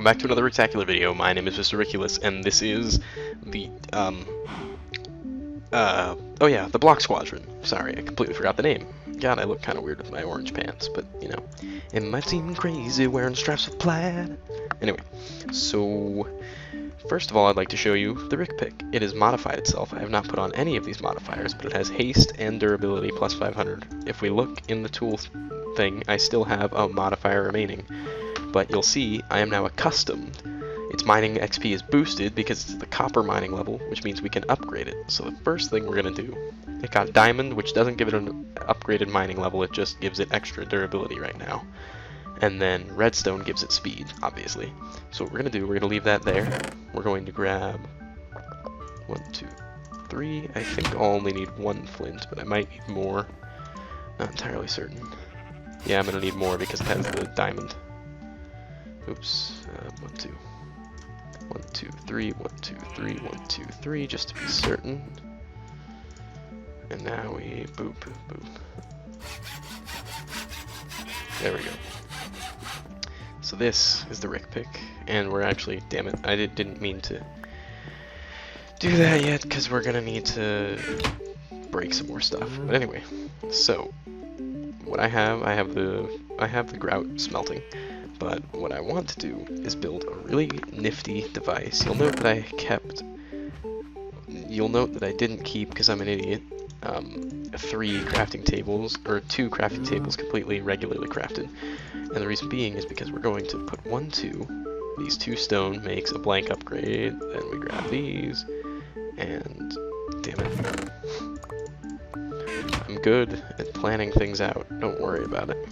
back to another Rectacular video. My name is Mr. Ridiculous, and this is the, oh yeah, the Block Squadron. Sorry, I completely forgot the name. God, I look kind of weird with my orange pants, but, you know, it might seem crazy wearing straps of plaid. Anyway, so, first of all, I'd like to show you the Rick pick. It has modified itself. I have not put on any of these modifiers, but it has haste and durability plus 500. If we look in the tool thing, I still have a modifier remaining. But you'll see I am now accustomed. Its mining XP is boosted because it's the copper mining level, which means we can upgrade it. So the first thing we're going to do, it got diamond, which doesn't give it an upgraded mining level, it just gives it extra durability right now. And then redstone gives it speed, obviously. So what we're going to do, we're going to leave that there. We're going to grab 1, 2, 3. I think I'll only need 1 flint, but I might need more. Not entirely certain. Yeah, I'm going to need more because it has the diamond. Oops, 1, 2. 1, 2, 3, 1, 2, 3, 1, 2, 3, just to be certain. And now we boop, boop, boop. There we go. So this is the Rick pick, and we're actually, damn it, I didn't mean to do that yet, because we're gonna need to break some more stuff. But anyway, so what I have the grout smelting. But what I want to do is build a really nifty device. You'll note that I didn't keep, because I'm an idiot, 3 crafting tables, or 2 crafting tables completely regularly crafted. And the reason being is because we're going to put 1, 2, these 2 stone makes a blank upgrade, then we grab these, and damn it. I'm good at planning things out, don't worry about it.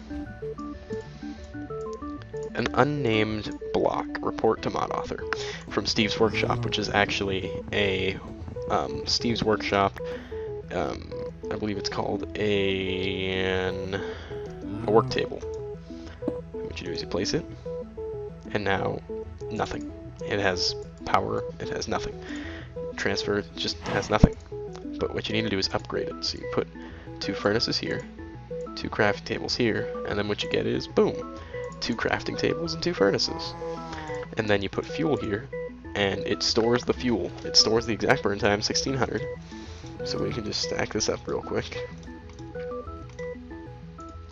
An unnamed block, report to mod author, from Steve's Workshop, which is actually a Steve's Workshop. I believe it's called a work table. What you do is you place it, and now nothing. It has power. It has nothing. Transfer just has nothing. But what you need to do is upgrade it. So you put 2 furnaces here, 2 crafting tables here, and then what you get is boom. 2 crafting tables and 2 furnaces. And then you put fuel here, and it stores the fuel. It stores the exact burn time, 1600. So we can just stack this up real quick.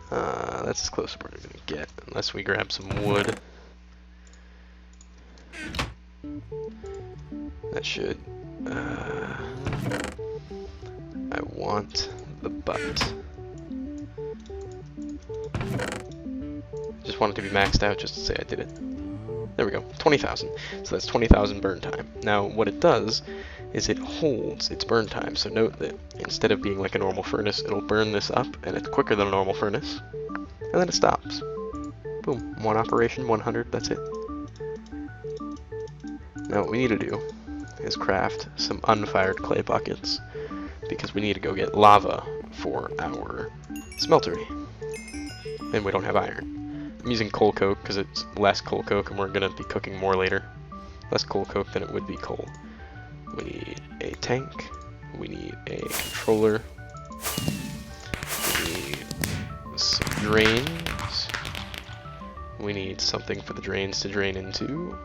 That's as close as we're gonna get, unless we grab some wood. That should, I want the butt. Just want it to be maxed out just to say I did it. There we go, 20,000. So that's 20,000 burn time. Now what it does is it holds its burn time. So note that instead of being like a normal furnace, it'll burn this up, and it's quicker than a normal furnace. And then it stops. Boom, 1 operation, 100, that's it. Now what we need to do is craft some unfired clay buckets, because we need to go get lava for our smeltery. And we don't have iron. I'm using coal coke because it's less coal coke and we're going to be cooking more later. Less coal coke than it would be coal. We need a tank. We need a controller. We need some drains. We need something for the drains to drain into.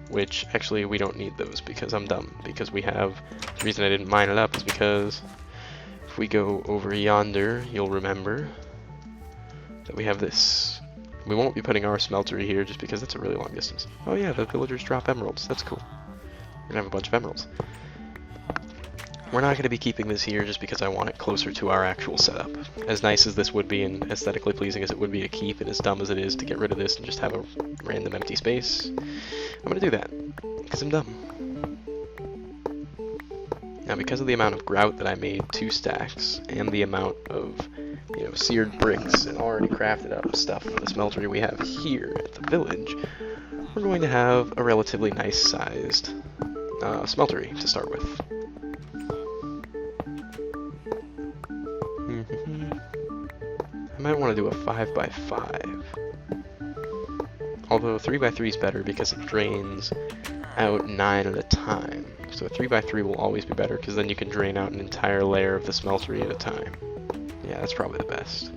Which, actually, we don't need those because I'm dumb. Because we have, the reason I didn't mine it up is because if we go over yonder, you'll remember that we have this. We won't be putting our smeltery here just because it's a really long distance. Oh yeah, the villagers drop emeralds. That's cool. We're gonna have a bunch of emeralds. We're not gonna be keeping this here just because I want it closer to our actual setup. As nice as this would be and aesthetically pleasing as it would be to keep, and as dumb as it is to get rid of this and just have a random empty space, I'm gonna do that because I'm dumb. Now because of the amount of grout that I made 2 stacks and the amount of seared bricks and already crafted up stuff for the smeltery we have here at the village, we're going to have a relatively nice sized smeltery to start with. I might want to do a 5x5. Although 3x3 is better because it drains out 9 at a time. So a 3x3 will always be better because then you can drain out an entire layer of the smeltery at a time. Yeah, that's probably the best.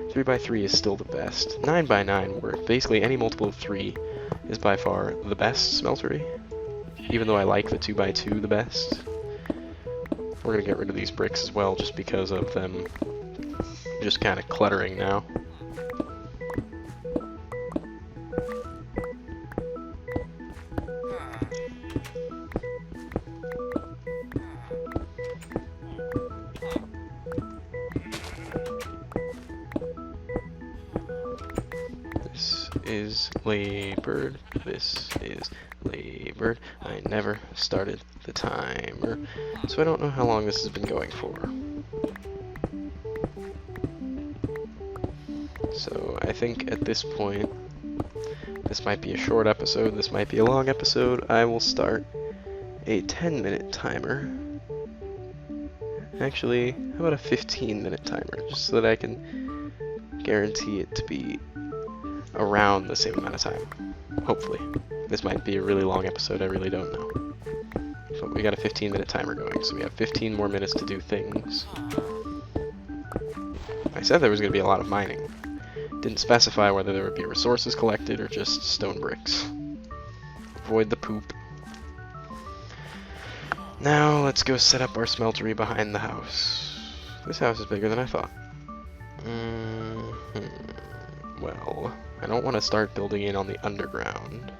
3x3 is still the best. 9x9 works. Basically, any multiple of 3 is by far the best smeltery, even though I like the 2x2 the best. We're gonna get rid of these bricks as well, just because of them just kind of cluttering now. This is labored. This is labored. I never started the timer, so I don't know how long this has been going for. So I think at this point, this might be a short episode, this might be a long episode. I will start a 10-minute timer. Actually, how about a 15-minute timer, just so that I can guarantee it to be around the same amount of time. Hopefully. This might be a really long episode, I really don't know. But we got a 15-minute timer going, so we have 15 more minutes to do things. I said there was going to be a lot of mining. Didn't specify whether there would be resources collected or just stone bricks. Avoid the poop. Now let's go set up our smeltery behind the house. This house is bigger than I thought. Well, I don't want to start building in on the underground.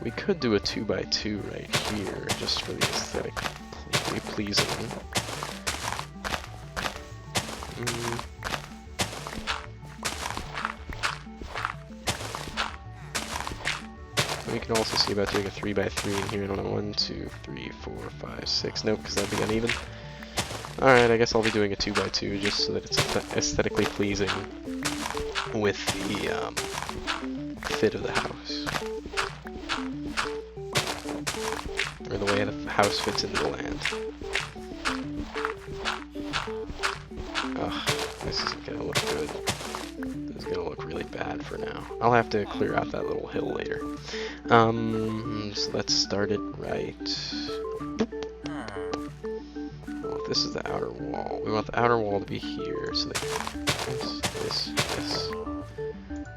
We could do a 2x2 right here, just for the aesthetically pleasing. We can also see about doing a 3x3 in here. I don't know, 1, 2, 3, 4, 5, 6. Nope, because that'd be uneven. Alright, I guess I'll be doing a 2x2 just so that it's aesthetically pleasing with the fit of the house. Or the way the house fits into the land. Ugh, this isn't gonna look good. This is gonna look really bad for now. I'll have to clear out that little hill later. So let's start it right. Well, this is the outer wall. We want the outer wall to be here, so that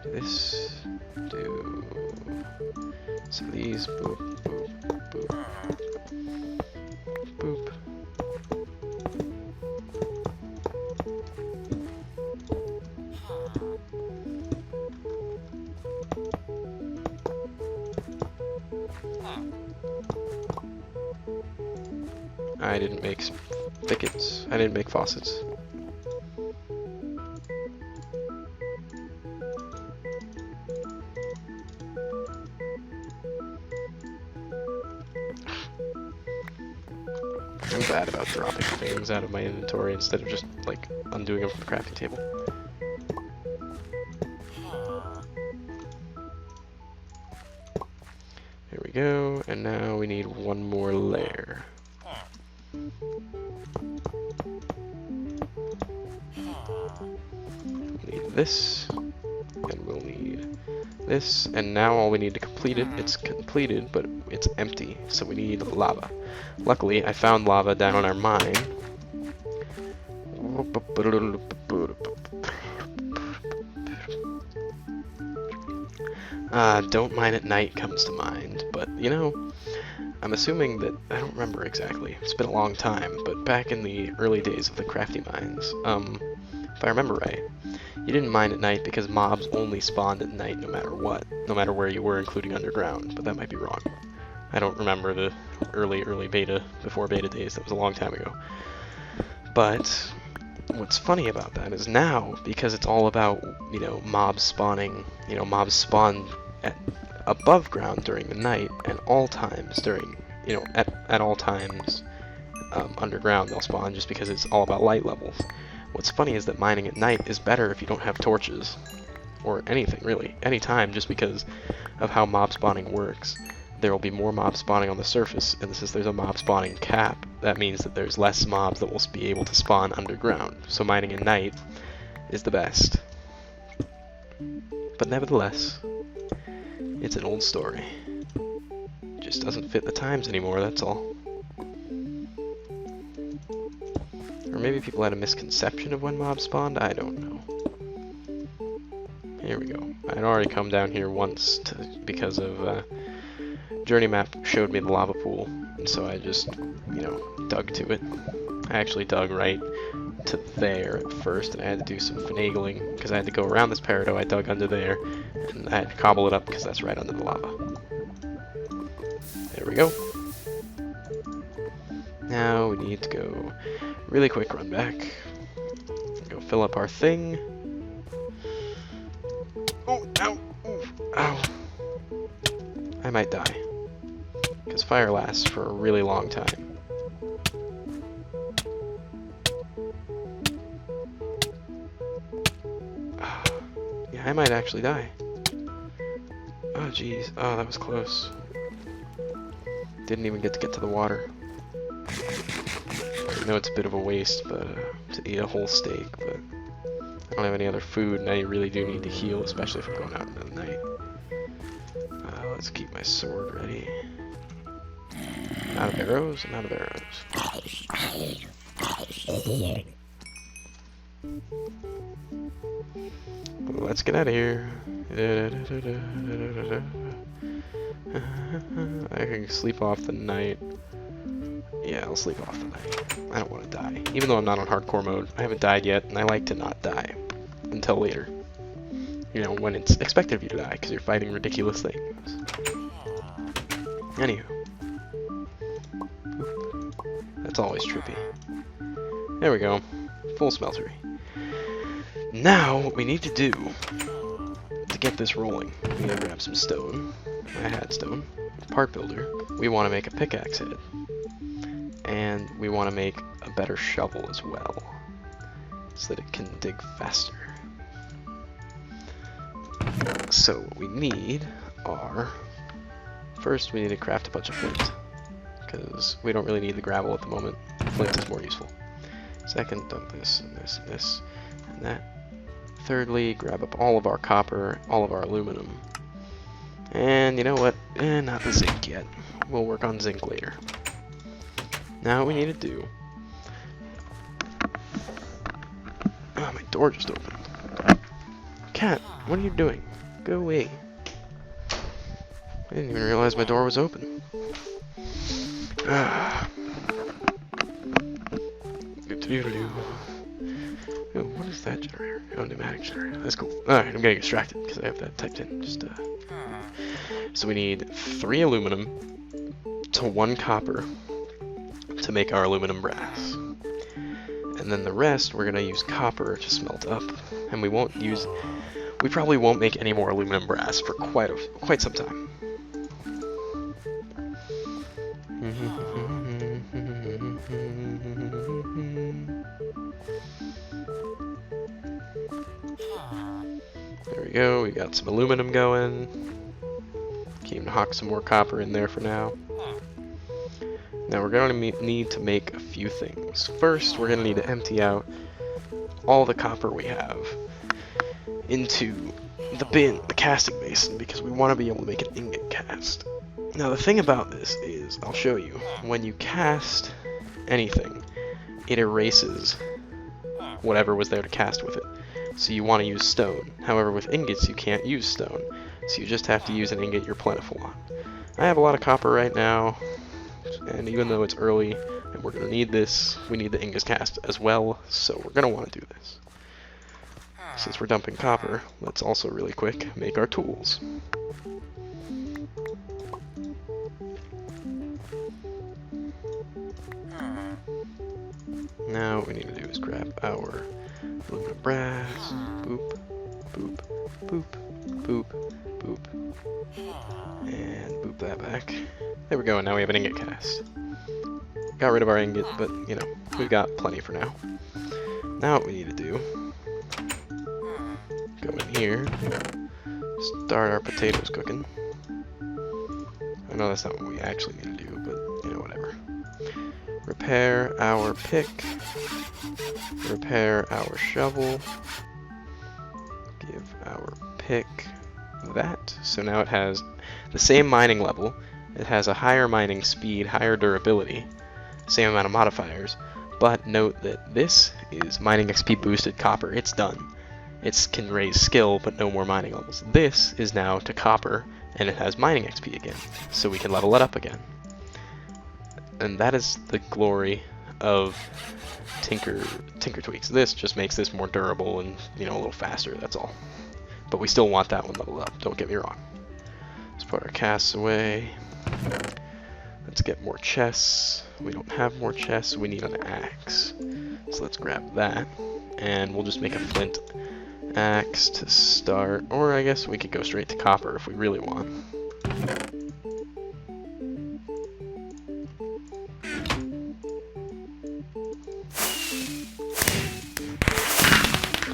this, do. So these, boop, boop, boop, boop. I didn't make thickets. I didn't make faucets. I'm bad about dropping things out of my inventory instead of just, like, undoing them from the crafting table. Here we go, and now we need one more layer. We'll need this, and we'll need this, and now all we need to complete it, it's completed, but it's empty, so we need lava. Luckily, I found lava down on our mine. Don't mine at night comes to mind, but, you know, I'm assuming that, I don't remember exactly, it's been a long time, but back in the early days of the crafty mines, if I remember right, you didn't mine at night because mobs only spawned at night no matter what, no matter where you were, including underground, but that might be wrong. I don't remember the early beta, before beta days, that was a long time ago. But what's funny about that is now, because it's all about, you know, mobs spawning, you know, mobs spawn at above ground during the night, and all times during, you know, at all times underground they'll spawn, just because it's all about light levels. What's funny is that mining at night is better if you don't have torches, or anything really, any time, just because of how mob spawning works. There will be more mobs spawning on the surface, and since there's a mob spawning cap, that means that there's less mobs that will be able to spawn underground. So mining at night is the best. But nevertheless, it's an old story. It just doesn't fit the times anymore, that's all. Or maybe people had a misconception of when mobs spawned, I don't know. Here we go. I'd already come down here once because of Journey Map showed me the lava pool, and so I just, you know, dug to it. I actually dug right to there at first, and I had to do some finagling because I had to go around this peridot. I dug under there, and I had to cobble it up because that's right under the lava. There we go. Now we need to go really quick run back. Go fill up our thing. Oh, ow, ooh, ow. I might die. Because fire lasts for a really long time. Yeah, I might actually die. Oh, jeez. Oh, that was close. Didn't even get to the water. I know it's a bit of a waste, but to eat a whole steak, but I don't have any other food, and I really do need to heal, especially if I'm going out into the night. Let's keep my sword ready. I'm out of arrows? I'm out of arrows. Let's get out of here. I can sleep off the night. Yeah, I'll sleep off the night. I don't want to die. Even though I'm not on hardcore mode, I haven't died yet, and I like to not die until later. You know, when it's expected of you to die, because you're fighting ridiculous things. Anywho. That's always trippy. There we go. Full smeltery. Now, what we need to do to get this rolling, we need to grab some stone. I had stone. Part builder. We want to make a pickaxe head. And we want to make a better shovel as well, so that it can dig faster. So what we need are, first we need to craft a bunch of flint, because we don't really need the gravel at the moment. Flint is more useful. Second, dump this and this and this and that. Thirdly, grab up all of our copper, all of our aluminum. And you know what? Not the zinc yet. We'll work on zinc later. Now what we need to do... Oh, my door just opened. Cat, what are you doing? Go away. I didn't even realize my door was open. Ah. Oh, what is that generator? Oh, pneumatic generator. That's cool. Alright, I'm getting distracted because I have that typed in. So we need 3 aluminum to 1 copper to make our aluminum brass. And then the rest we're going to use copper to smelt up. And we probably won't make any more aluminum brass for quite some time. There we go, we got some aluminum going. Can even hock some more copper in there for now. Now we're going to need to make a few things. First, we're going to need to empty out all the copper we have into the bin, the casting basin, because we want to be able to make an ingot cast. Now the thing about this is, I'll show you, when you cast anything, it erases whatever was there to cast with it. So you want to use stone. However, with ingots you can't use stone, so you just have to use an ingot you're plentiful on. I have a lot of copper right now, and even though it's early and we're going to need this, we need the ingot cast as well, so we're going to want to do this. Since we're dumping copper, let's also really quick make our tools. Now what we need to do is grab our aluminum brass, boop, boop, boop, boop, boop, and boop that back. There we go, and now we have an ingot cast. Got rid of our ingot, but you know, we've got plenty for now. Now what we need to do, go in here, start our potatoes cooking. I know that's not what we actually need to do, but you know, whatever. Repair our pick, repair our shovel, give our pick that, so now it has the same mining level, it has a higher mining speed, higher durability, same amount of modifiers, but note that this is mining XP boosted copper. It's done. it can raise skill, but no more mining levels. This is now to copper, and it has mining XP again, so we can level it up again. And that is the glory of Tinker Tweaks. This just makes this more durable and, you know, a little faster, that's all. But we still want that one leveled up, don't get me wrong. Let's put our casts away. Let's get more chests. We don't have more chests, we need an axe. So let's grab that, and we'll just make a flint axe to start, or I guess we could go straight to copper if we really want.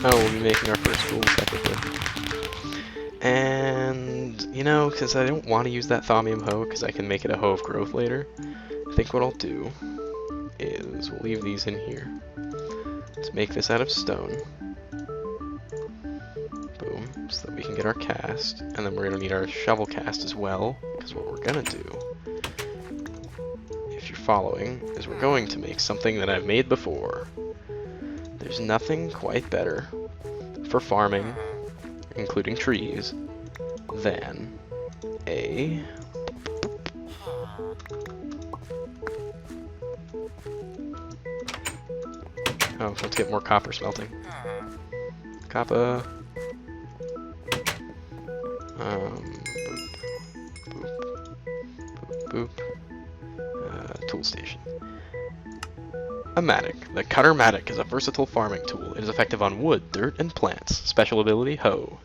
Oh, we'll be making our first tools technically. And, you know, because I don't want to use that thaumium hoe, because I can make it a hoe of growth later, I think what I'll do is we'll leave these in here. Let's make this out of stone. Boom, so that we can get our cast, and then we're going to need our shovel cast as well, because what we're going to do, if you're following, is we're going to make something that I've made before. There's nothing quite better for farming, including trees, than a oh, let's get more copper smelting. Copper. Boop. Tool station. A mattock. The cutter mattock is a versatile farming tool. It is effective on wood, dirt, and plants. Special ability, hoe.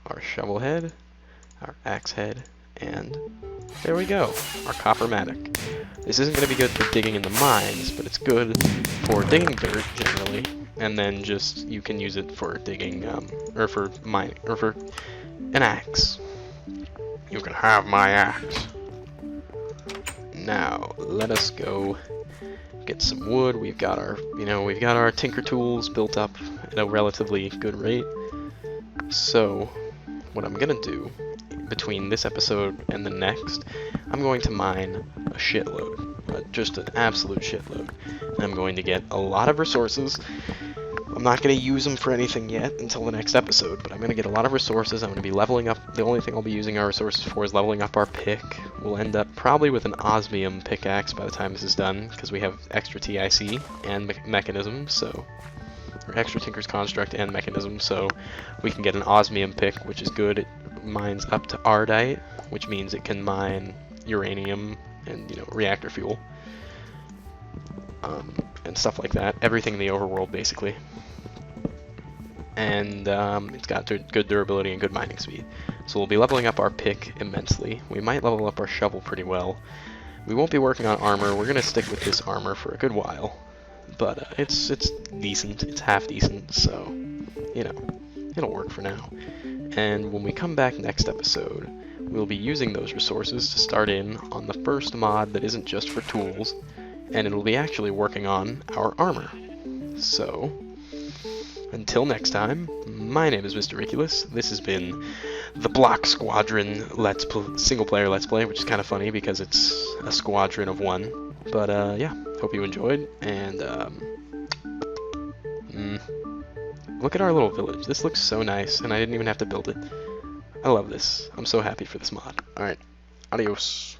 Our shovel head, our axe head, and there we go, our copper mattock. This isn't going to be good for digging in the mines, but it's good for digging dirt generally, and then just you can use it for digging, or for mining, or for an axe. You can have my axe. Now let us go get some wood. We've got our, we've got our tinker tools built up at a relatively good rate. So what I'm gonna do between this episode and the next, I'm going to mine a shitload, just an absolute shitload. And I'm going to get a lot of resources. I'm not going to use them for anything yet until the next episode, but I'm going to get a lot of resources. I'm going to be leveling up. The only thing I'll be using our resources for is leveling up our pick. We'll end up probably with an osmium pickaxe by the time this is done, because we have extra TIC and mechanism, so, or extra Tinker's Construct and mechanism, so we can get an osmium pick, which is good. It mines up to ardite, which means it can mine uranium and, reactor fuel. And stuff like that. Everything in the overworld, basically. And it's got good durability and good mining speed. So we'll be leveling up our pick immensely. We might level up our shovel pretty well. We won't be working on armor. We're going to stick with this armor for a good while. But it's decent. It's half decent, so, it'll work for now. And when we come back next episode, we'll be using those resources to start in on the first mod that isn't just for tools, and it'll be actually working on our armor. So, until next time, my name is Mr. Ridiculous. This has been the Block Squadron single-player Let's Play, which is kind of funny because it's a squadron of one. But, yeah, hope you enjoyed, and, look at our little village. This looks so nice, and I didn't even have to build it. I love this. I'm so happy for this mod. Alright, adios.